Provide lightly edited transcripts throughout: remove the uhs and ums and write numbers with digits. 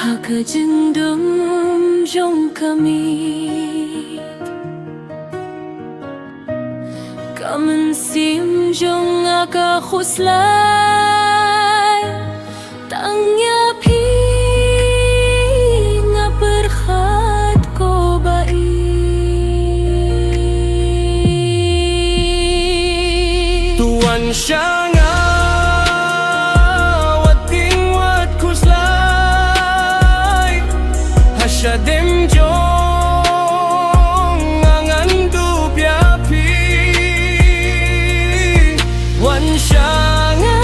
Hakajendum jong kami Kamen sim jong aka khuslay Tangya pi nga berkhat ko bai Tuan siya Dem jong ngangan du biapi wan syanga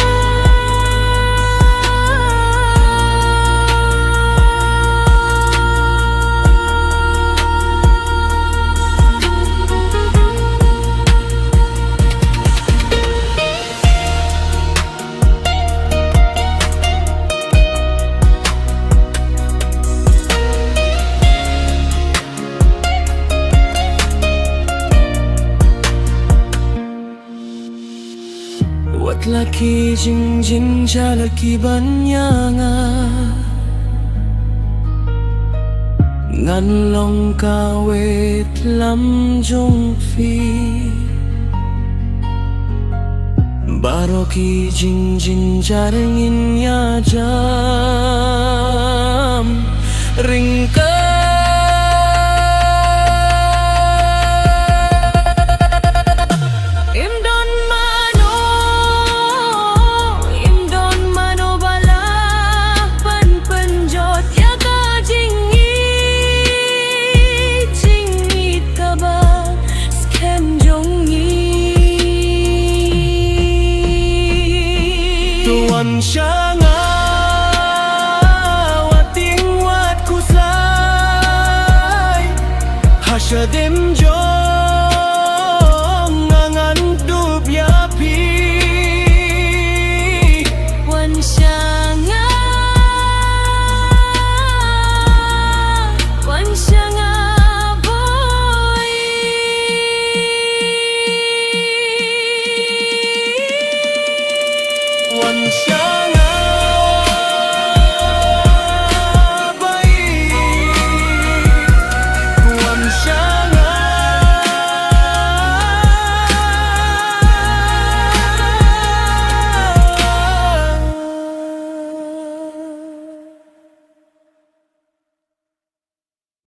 Wat laki jing jing jalaki banyanga Ngan long kawet lam jong fi Baroki jing jing jaringin ya jam ringka Tuan syanga wating wat kuslay Hasya dem